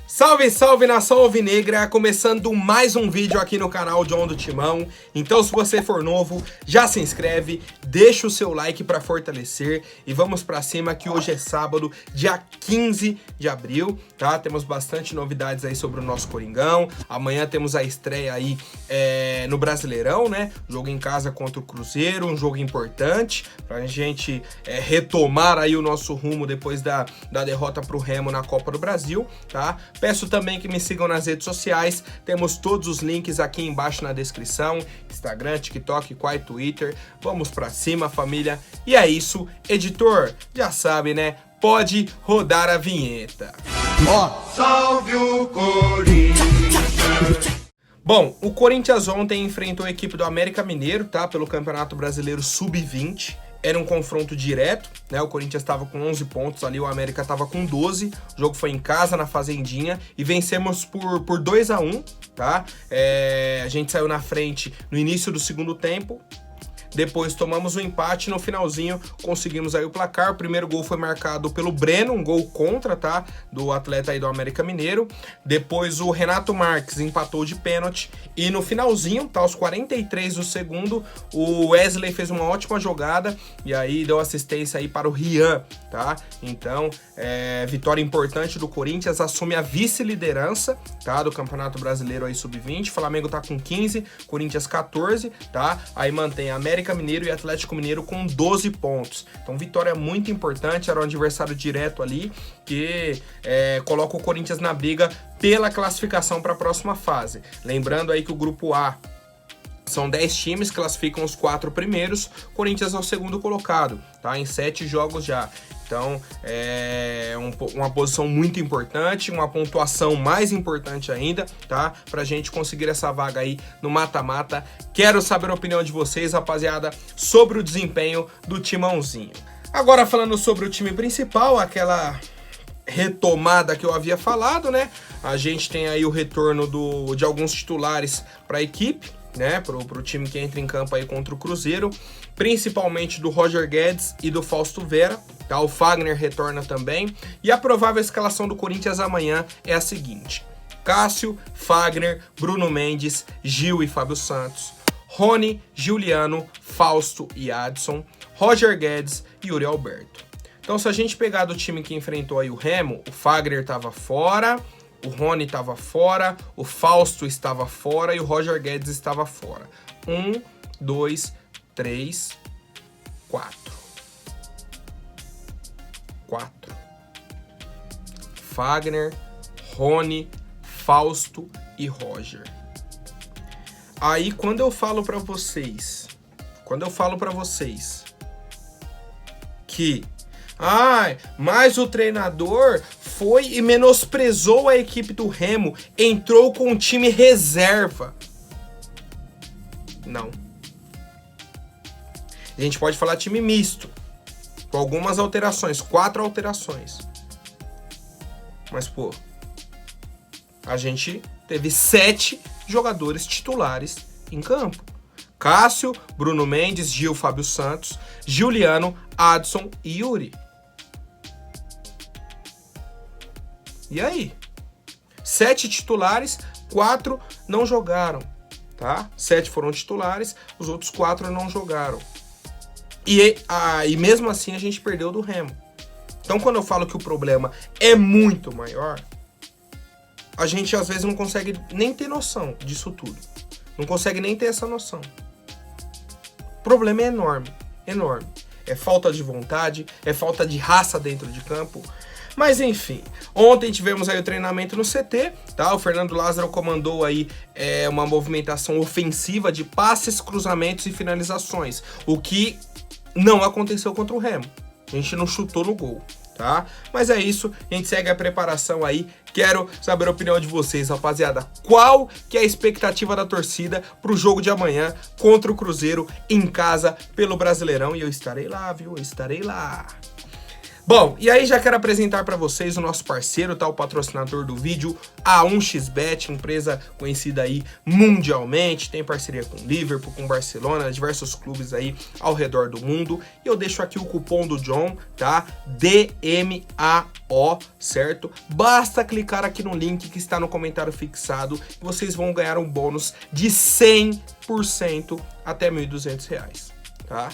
Salve, salve nação alvinegra, começando mais um vídeo aqui no canal John do Timão. Então se você for novo, já se inscreve, deixa o seu like para fortalecer e vamos para cima que hoje é sábado, dia 15 de abril, tá? Temos bastante novidades aí sobre o nosso Coringão. Amanhã temos a estreia aí no Brasileirão, né? Jogo em casa contra o Cruzeiro, um jogo importante pra gente retomar aí o nosso rumo depois da derrota pro Remo na Copa do Brasil, tá? Peço também que me sigam nas redes sociais, temos todos os links aqui embaixo na descrição, Instagram, TikTok, Quai, Twitter. Vamos pra cima, família. E é isso, editor, já sabe, né? Pode rodar a vinheta. Salve o Corinthians! Bom, o Corinthians ontem enfrentou a equipe do América Mineiro, tá? Pelo Campeonato Brasileiro Sub-20. Era um confronto direto, né? O Corinthians estava com 11 pontos ali, o América estava com 12. O jogo foi em casa, na Fazendinha, e vencemos por 2-1, tá? A gente saiu na frente no início do segundo tempo. Depois tomamos o empate, no finalzinho conseguimos aí o placar. O primeiro gol foi marcado pelo Breno, um gol contra, tá? Do atleta aí do América Mineiro. Depois o Renato Marques empatou de pênalti. E no finalzinho, tá? Aos 43 do segundo, o Wesley fez uma ótima jogada e aí deu assistência aí para o Rian, tá? Então, vitória importante do Corinthians, assume a vice-liderança, tá? Do Campeonato Brasileiro aí Sub-20. Flamengo tá com 15, Corinthians 14, tá? Aí mantém a América Mineiro e Atlético Mineiro com 12 pontos. Então, vitória muito importante, era um adversário direto ali, que coloca o Corinthians na briga pela classificação para a próxima fase. Lembrando aí que o Grupo A são 10 times, classificam os 4 primeiros, Corinthians é o segundo colocado, tá? Em 7 jogos já. Então, uma posição muito importante, uma pontuação mais importante ainda, tá? Pra gente conseguir essa vaga aí no mata-mata. Quero saber a opinião de vocês, rapaziada, sobre o desempenho do Timãozinho. Agora, falando sobre o time principal, aquela retomada que eu havia falado, né? A gente tem aí o retorno de alguns titulares para a equipe, né, pro time que entra em campo aí contra o Cruzeiro, principalmente do Roger Guedes e do Fausto Vera, tá? O Fagner retorna também, e a provável escalação do Corinthians amanhã é a seguinte: Cássio, Fagner, Bruno Mendes, Gil e Fábio Santos, Rony, Juliano, Fausto e Adson, Roger Guedes e Yuri Alberto. Então, se a gente pegar do time que enfrentou aí o Remo, o Fagner estava fora, o Rony estava fora, o Fausto estava fora e o Roger Guedes estava fora. 1, 2, 3, 4. 4. Fagner, Rony, Fausto e Roger. Aí quando eu falo para vocês que mas o treinador foi e menosprezou a equipe do Remo, entrou com um time reserva. Não. A gente pode falar time misto, com algumas alterações, 4 alterações. Mas, pô, a gente teve 7 jogadores titulares em campo. Cássio, Bruno Mendes, Gil, Fábio Santos, Juliano, Adson e Yuri. E aí? 7 titulares, 4 não jogaram, tá? 7 foram titulares, os outros 4 não jogaram. E mesmo assim a gente perdeu do Remo. Então, quando eu falo que o problema é muito maior, a gente às vezes não consegue nem ter noção disso tudo. Não consegue nem ter essa noção. O problema é enorme, enorme. É falta de vontade, é falta de raça dentro de campo. Mas enfim, ontem tivemos aí o treinamento no CT, tá? O Fernando Lázaro comandou aí uma movimentação ofensiva de passes, cruzamentos e finalizações, o que não aconteceu contra o Remo. A gente não chutou no gol, tá? Mas é isso, a gente segue a preparação aí. Quero saber a opinião de vocês, rapaziada. Qual que é a expectativa da torcida pro jogo de amanhã contra o Cruzeiro em casa pelo Brasileirão? E eu estarei lá, viu? Eu estarei lá. Bom, e aí já quero apresentar para vocês o nosso parceiro, tá? O patrocinador do vídeo, a 1xBet, empresa conhecida aí mundialmente, tem parceria com Liverpool, com Barcelona, diversos clubes aí ao redor do mundo. E eu deixo aqui o cupom do John, tá? DMAO, certo? Basta clicar aqui no link que está no comentário fixado e vocês vão ganhar um bônus de 100% até R$ 1.200, tá?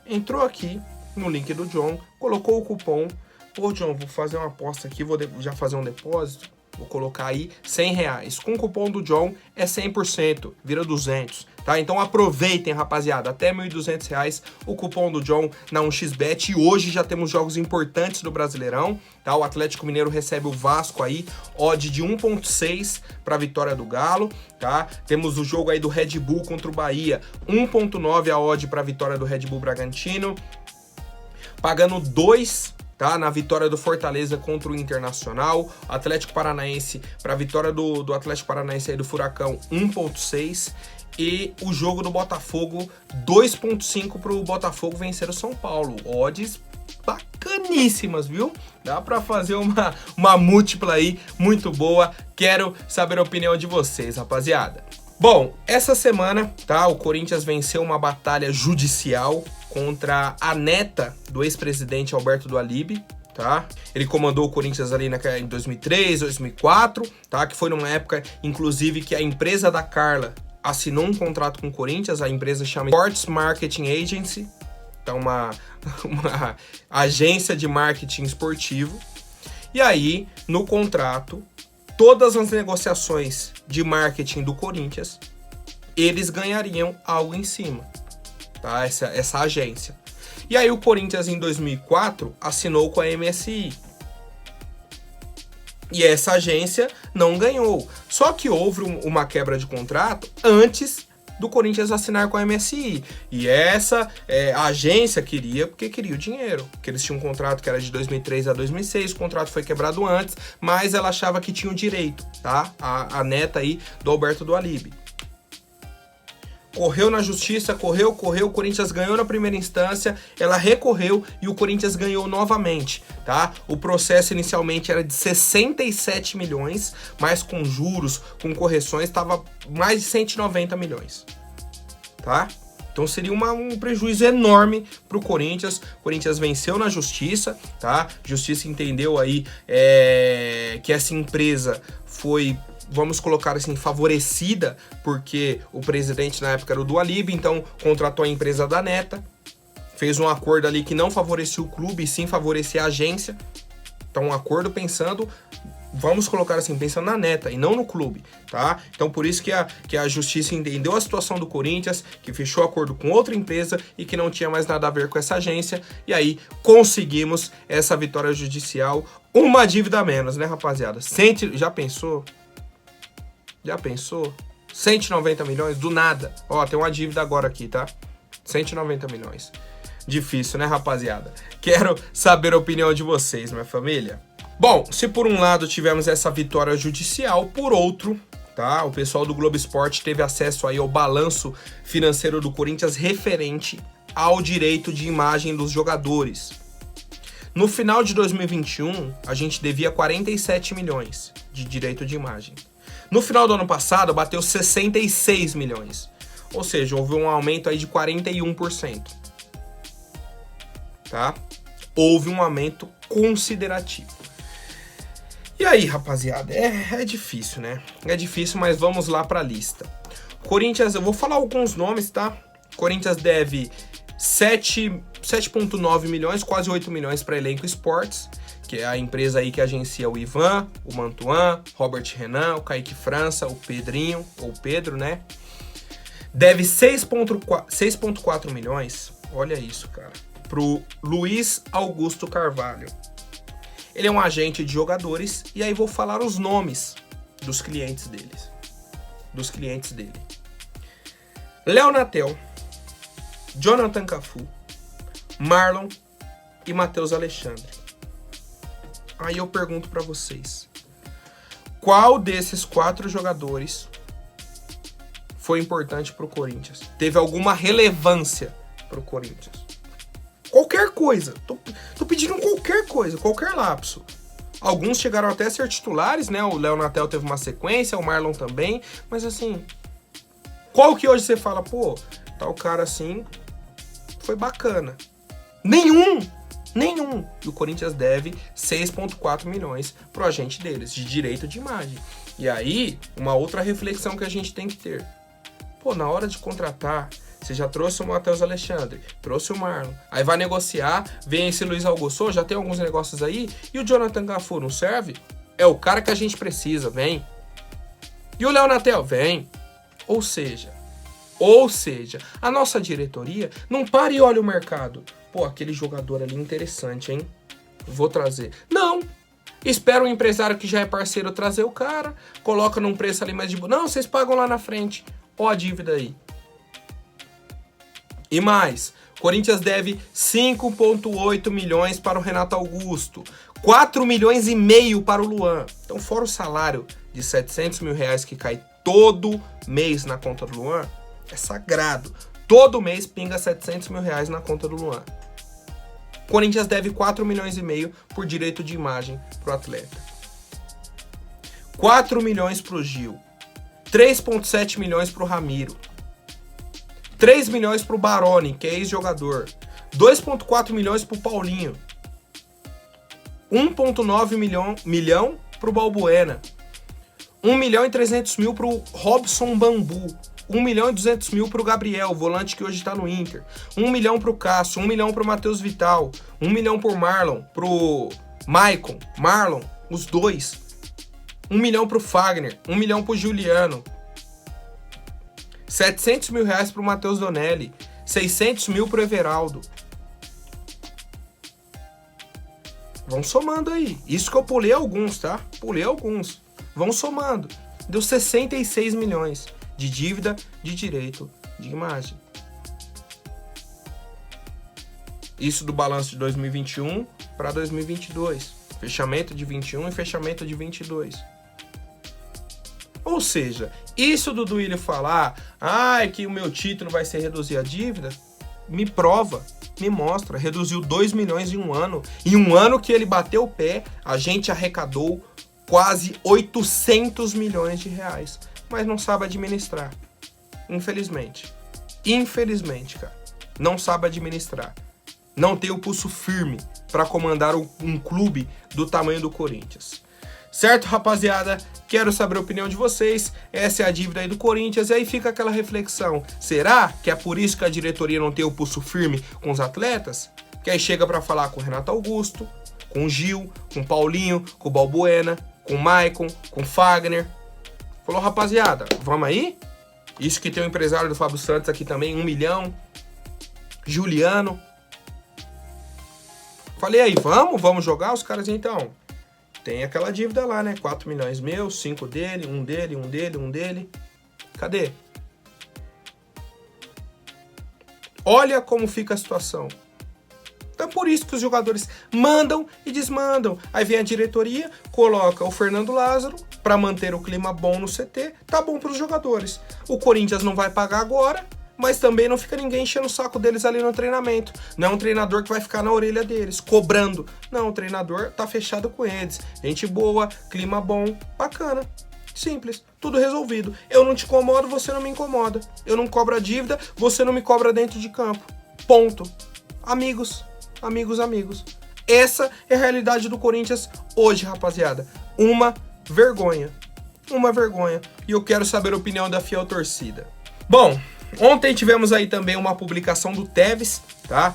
Entrou aqui no link do John, colocou o cupom. Pô, John, vou fazer uma aposta aqui, vou já fazer um depósito, vou colocar aí R$100. Com o cupom do John é 100%, vira 200, tá? Então aproveitem, rapaziada, até R$ 1.200 o cupom do John na 1xBet. E hoje já temos jogos importantes do Brasileirão, tá? O Atlético Mineiro recebe o Vasco aí, odd de 1.6 para a vitória do Galo, tá? Temos o jogo aí do Red Bull contra o Bahia, 1.9 a odd para a vitória do Red Bull Bragantino. Pagando 2, tá? Na vitória do Fortaleza contra o Internacional. Atlético Paranaense, para a vitória do Atlético Paranaense aí do Furacão, 1.6. E o jogo do Botafogo, 2.5 para o Botafogo vencer o São Paulo. Odds bacaníssimas, viu? Dá para fazer uma múltipla aí muito boa. Quero saber a opinião de vocês, rapaziada. Bom, essa semana, tá? O Corinthians venceu uma batalha judicial contra a neta do ex-presidente Alberto do Alibe, tá? Ele comandou o Corinthians ali em 2003, 2004, tá? Que foi numa época, inclusive, que a empresa da Carla assinou um contrato com o Corinthians. A empresa chama Sports Marketing Agency, então uma agência de marketing esportivo. E aí, no contrato, todas as negociações de marketing do Corinthians, eles ganhariam algo em cima, tá? Essa agência. E aí o Corinthians em 2004 assinou com a MSI. E essa agência não ganhou. Só que houve uma quebra de contrato antes do Corinthians assinar com a MSI. E essa agência queria, porque queria o dinheiro. Porque eles tinham um contrato que era de 2003 a 2006, o contrato foi quebrado antes, mas ela achava que tinha o direito, tá? A neta aí do Alberto do Alibe. Correu na justiça, correu, o Corinthians ganhou na primeira instância, ela recorreu e o Corinthians ganhou novamente, tá? O processo inicialmente era de 67 milhões, mas com juros, com correções, estava mais de 190 milhões, tá? Então seria um prejuízo enorme para o Corinthians. O Corinthians venceu na justiça, tá? A justiça entendeu aí que essa empresa foi, vamos colocar assim, favorecida, porque o presidente na época era o do Alibe, então contratou a empresa da neta, fez um acordo ali que não favorecia o clube, e sim favorecia a agência. Então um acordo pensando, vamos colocar assim, pensando na neta e não no clube, tá? Então por isso que a justiça entendeu a situação do Corinthians, que fechou acordo com outra empresa e que não tinha mais nada a ver com essa agência, e aí conseguimos essa vitória judicial, uma dívida a menos, né, rapaziada? Já pensou? Já pensou? 190 milhões do nada. Ó, tem uma dívida agora aqui, tá? 190 milhões. Difícil, né, rapaziada? Quero saber a opinião de vocês, minha família. Bom, se por um lado tivemos essa vitória judicial, por outro, tá? O pessoal do Globo Esporte teve acesso aí ao balanço financeiro do Corinthians referente ao direito de imagem dos jogadores. No final de 2021, a gente devia 47 milhões de direito de imagem. No final do ano passado, bateu 66 milhões. Ou seja, houve um aumento aí de 41%. Tá? Houve um aumento considerativo. E aí, rapaziada, é difícil, né? É difícil, mas vamos lá para a lista. Corinthians, eu vou falar alguns nomes, tá? Corinthians deve 7,9 milhões, quase 8 milhões para Elenco Esportes, que é a empresa aí que agencia o Ivan, o Mantuan, Robert Renan, o Kaique França, o Pedrinho, ou Pedro, né? Deve 6,4 milhões, olha isso, cara, pro Luiz Augusto Carvalho. Ele é um agente de jogadores, e aí vou falar os nomes dos clientes dele. Léo Natel, Jonathan Cafu, Marlon e Matheus Alexandre. Aí eu pergunto pra vocês, qual desses 4 jogadores foi importante pro Corinthians? Teve alguma relevância pro Corinthians? Qualquer coisa. Tô pedindo qualquer coisa, qualquer lapso. Alguns chegaram até a ser titulares, né? O Léo Natel teve uma sequência, o Marlon também. Mas assim, qual que hoje você fala, pô, tal cara assim, foi bacana? Nenhum! E o Corinthians deve 6,4 milhões pro agente deles, de direito de imagem. E aí, uma outra reflexão que a gente tem que ter. Pô, na hora de contratar, você já trouxe o Matheus Alexandre, trouxe o Marlon, aí vai negociar, vem esse Luiz Augusto, já tem alguns negócios aí, e o Jonathan Cafu não serve? É o cara que a gente precisa, vem. E o Léo Natel, vem. Ou seja, a nossa diretoria não para e olha o mercado. Pô, aquele jogador ali interessante, hein? Vou trazer. Não! Espera um empresário que já é parceiro trazer o cara, coloca num preço ali mais de boa. Não, vocês pagam lá na frente. Ó a dívida aí. E mais, Corinthians deve 5,8 milhões para o Renato Augusto, 4 milhões e meio para o Luan. Então, fora o salário de 700 mil reais que cai todo mês na conta do Luan, é sagrado. Todo mês pinga 700 mil reais na conta do Luan. Corinthians deve 4 milhões e meio por direito de imagem para o atleta. 4 milhões para o Gil. 3,7 milhões para o Ramiro. 3 milhões para o Baroni, que é ex-jogador. 2,4 milhões para o Paulinho. 1,9 milhão para o Balbuena. 1 milhão e 300 mil para o Robson Bambu. 1 milhão e 200 mil para o Gabriel, volante que hoje está no Inter. 1 milhão para o Cássio, 1 milhão para o Matheus Vital. 1 milhão para o Marlon, para o Maicon, Marlon, os dois. 1 milhão para o Fagner, 1 milhão para o Juliano. 700 mil reais para o Matheus Donelli. 600 mil para o Everaldo. Vão somando aí. Isso que eu pulei alguns, tá? Pulei alguns. Vão somando. Deu 66 milhões de dívida de direito de imagem. Isso do balanço de 2021 para 2022. Fechamento de 21 e fechamento de 22. Ou seja, isso do Duílio falar, que o meu título vai ser reduzir a dívida, me prova, me mostra. Reduziu 2 milhões em um ano. Em um ano que ele bateu o pé, a gente arrecadou quase 800 milhões de reais. Mas não sabe administrar. Infelizmente. Infelizmente, cara. Não sabe administrar. Não tem o pulso firme para comandar um clube do tamanho do Corinthians. Certo, rapaziada? Quero saber a opinião de vocês. Essa é a dívida aí do Corinthians. E aí fica aquela reflexão. Será que é por isso que a diretoria não tem o pulso firme com os atletas? Que aí chega para falar com o Renato Augusto, com o Gil, com o Paulinho, com o Balbuena, com o Maicon, com o Fagner. Falou, rapaziada, vamos aí? Isso que tem o empresário do Fábio Santos aqui também, 1 milhão. Juliano. Falei aí, vamos jogar? Os caras, então, tem aquela dívida lá, né? 4 milhões meus, 5 dele, um dele. Cadê? Olha como fica a situação. Então é por isso que os jogadores mandam e desmandam. Aí vem a diretoria, coloca o Fernando Lázaro para manter o clima bom no CT. Tá bom para os jogadores. O Corinthians não vai pagar agora, mas também não fica ninguém enchendo o saco deles ali no treinamento. Não é um treinador que vai ficar na orelha deles, cobrando. Não, o treinador tá fechado com eles. Gente boa, clima bom, bacana. Simples, tudo resolvido. Eu não te incomodo, você não me incomoda. Eu não cobro a dívida, você não me cobra dentro de campo. Ponto. Amigos. Essa é a realidade do Corinthians hoje, rapaziada. Uma vergonha. E eu quero saber a opinião da fiel torcida. Bom, ontem tivemos aí também uma publicação do Tevez, tá?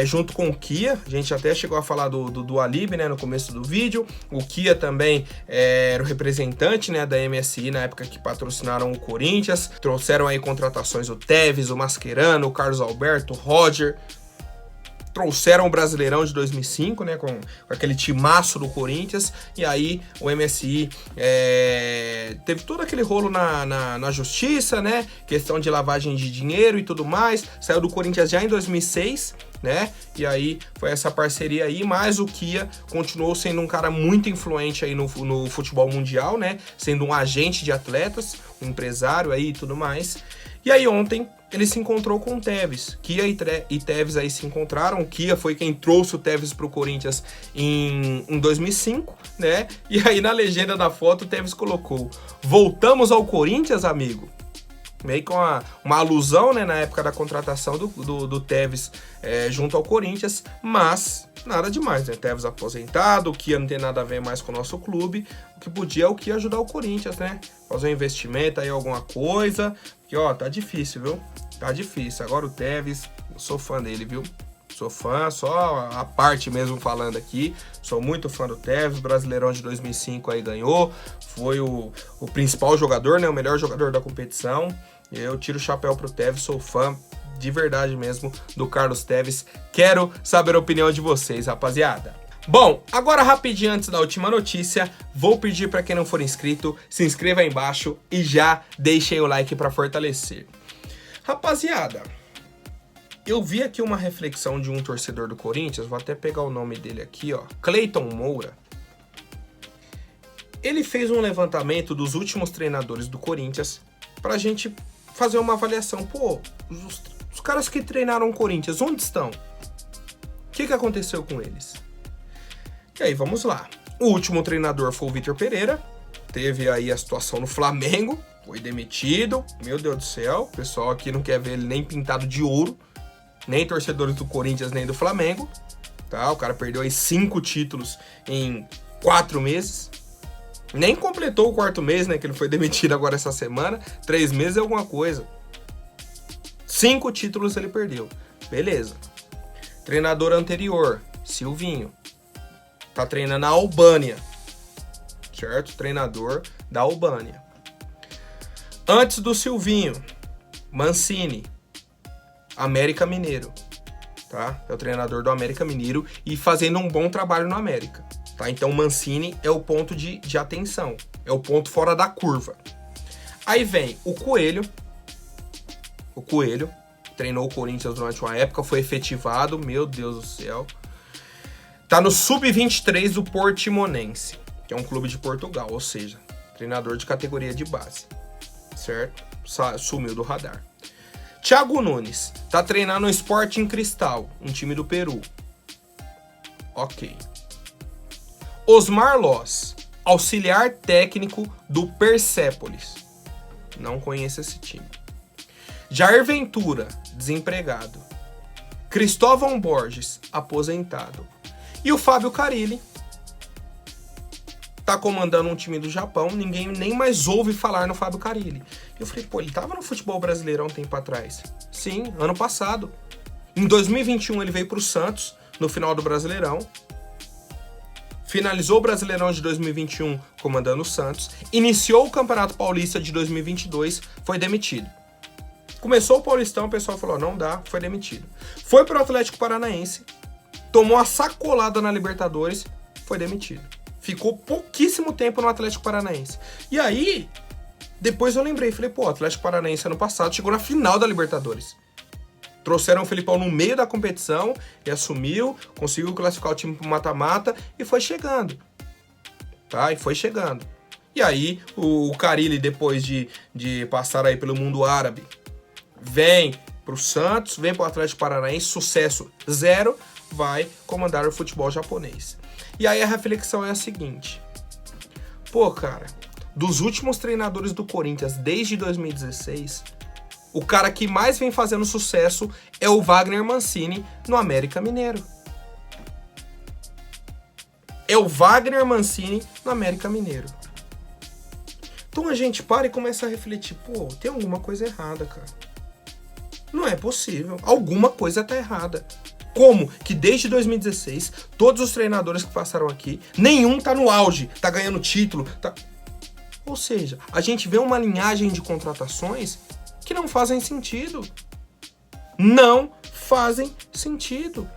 Junto com o Kia. A gente até chegou a falar do Alib, né, no começo do vídeo. O Kia também era o representante, né, da MSI na época que patrocinaram o Corinthians. Trouxeram aí contratações o Tevez, o Mascherano, o Carlos Alberto, o Roger. Trouxeram o Brasileirão de 2005, né, com aquele timaço do Corinthians, e aí o MSI teve todo aquele rolo na justiça, né, questão de lavagem de dinheiro e tudo mais, saiu do Corinthians já em 2006, né, e aí foi essa parceria aí, mas o Kia continuou sendo um cara muito influente aí no futebol mundial, né, sendo um agente de atletas, um empresário aí e tudo mais. E aí ontem ele se encontrou com o Tevez. Kia e Tevez aí se encontraram. O Kia foi quem trouxe o Tevez pro Corinthians em 2005, né? E aí na legenda da foto o Tevez colocou: voltamos ao Corinthians, amigo. Meio com uma alusão, né, na época da contratação do Tevez junto ao Corinthians, mas nada demais, né? Tevez aposentado, o Kia não tem nada a ver mais com o nosso clube. O que podia é o Kia ajudar o Corinthians, né? Fazer um investimento aí, alguma coisa. Porque, ó, tá difícil, viu? Tá difícil. Agora o Tevez, eu sou fã dele, viu? Sou fã, só a parte mesmo falando aqui. Sou muito fã do Tevez, o Brasileirão de 2005 aí ganhou. Foi o principal jogador, né? O melhor jogador da competição. Eu tiro o chapéu pro Tevez, sou fã de verdade mesmo do Carlos Tevez. Quero saber a opinião de vocês, rapaziada. Bom, agora rapidinho antes da última notícia, vou pedir para quem não for inscrito, se inscreva aí embaixo e já deixem o like para fortalecer. Rapaziada, eu vi aqui uma reflexão de um torcedor do Corinthians, vou até pegar o nome dele aqui, ó, Cleiton Moura. Ele fez um levantamento dos últimos treinadores do Corinthians pra gente fazer uma avaliação. Pô, os caras que treinaram o Corinthians, onde estão? O que aconteceu com eles? E aí, vamos lá. O último treinador foi o Vitor Pereira. Teve aí a situação no Flamengo. Foi demitido. Meu Deus do céu. O pessoal aqui não quer ver ele nem pintado de ouro. Nem torcedores do Corinthians, nem do Flamengo. Tá? O cara perdeu aí 5 títulos em 4 meses. Nem completou o 4º mês, né? Que ele foi demitido agora essa semana. 3 meses é alguma coisa. 5 títulos ele perdeu. Beleza. Treinador anterior, Silvinho. Tá treinando a Albânia. Certo? Treinador da Albânia. Antes do Silvinho, Mancini. América Mineiro. Tá? É o treinador do América Mineiro e fazendo um bom trabalho no América. Tá? Então o Mancini é o ponto de atenção. É o ponto fora da curva. Aí vem o Coelho. O Coelho treinou o Corinthians durante uma época, foi efetivado. Meu Deus do céu. Tá no Sub-23 do Portimonense, que é um clube de Portugal, ou seja, treinador de categoria de base. Certo? Sumiu do radar. Thiago Nunes tá treinando o Sporting Cristal, um time do Peru. Ok. Osmar Loz, auxiliar técnico do Persépolis. Não conheço esse time. Jair Ventura, desempregado. Cristóvão Borges, aposentado. E o Fábio Carille tá comandando um time do Japão. Ninguém nem mais ouve falar no Fábio Carille. Eu falei, pô, ele tava no futebol brasileiro há um tempo atrás. Sim, ano passado. Em 2021 ele veio pro Santos, no final do Brasileirão. Finalizou o Brasileirão de 2021 comandando o Santos. Iniciou o Campeonato Paulista de 2022, foi demitido. Começou o Paulistão, o pessoal falou, não dá, foi demitido. Foi pro Atlético Paranaense, tomou a sacolada na Libertadores, foi demitido. Ficou pouquíssimo tempo no Atlético Paranaense. E aí, depois eu lembrei, falei, pô, o Atlético Paranaense ano passado chegou na final da Libertadores. Trouxeram o Felipão no meio da competição, ele assumiu, conseguiu classificar o time pro mata-mata e foi chegando. Tá? E foi chegando. E aí, o Carille, depois de passar aí pelo mundo árabe, vem pro Santos, vem pro Atlético Paranaense, sucesso zero, vai comandar o futebol japonês. E aí a reflexão é a seguinte. Pô, cara, dos últimos treinadores do Corinthians desde 2016... o cara que mais vem fazendo sucesso é o Wagner Mancini no América Mineiro. É o Wagner Mancini no América Mineiro. Então a gente para e começa a refletir. Pô, tem alguma coisa errada, cara. Não é possível. Alguma coisa tá errada. Como que desde 2016, todos os treinadores que passaram aqui, nenhum tá no auge, tá ganhando título. Ou seja, a gente vê uma linhagem de contratações que não fazem sentido. Não fazem sentido.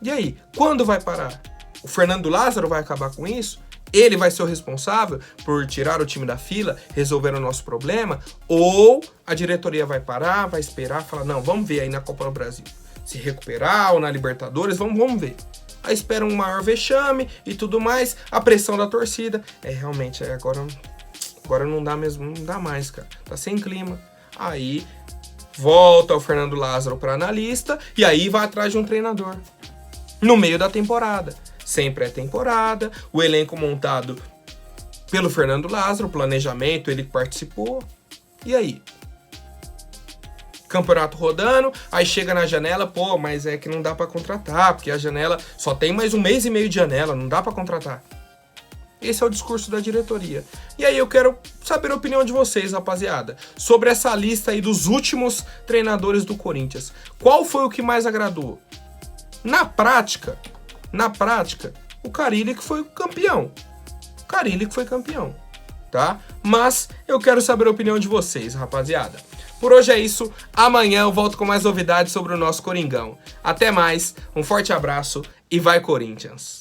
E aí, quando vai parar? O Fernando Lázaro vai acabar com isso? Ele vai ser o responsável por tirar o time da fila, resolver o nosso problema? Ou a diretoria vai parar, vai esperar, falar, não, vamos ver aí na Copa do Brasil. Se recuperar ou na Libertadores, vamos ver. Aí espera um maior vexame e tudo mais, a pressão da torcida. Realmente, agora Agora não dá mesmo, não dá mais, cara. Tá sem clima. Aí volta o Fernando Lázaro para analista e aí vai atrás de um treinador. No meio da temporada. Sem pré-temporada, o elenco montado pelo Fernando Lázaro, o planejamento, ele participou. E aí? Campeonato rodando, aí chega na janela, pô, mas é que não dá pra contratar, porque a janela só tem mais 1 mês e meio de janela, não dá pra contratar. Esse é o discurso da diretoria. E aí eu quero saber a opinião de vocês, rapaziada, sobre essa lista aí dos últimos treinadores do Corinthians. Qual foi o que mais agradou? Na prática, o Carille que foi campeão. Tá? Mas eu quero saber a opinião de vocês, rapaziada. Por hoje é isso. Amanhã eu volto com mais novidades sobre o nosso Coringão. Até mais, um forte abraço e vai Corinthians!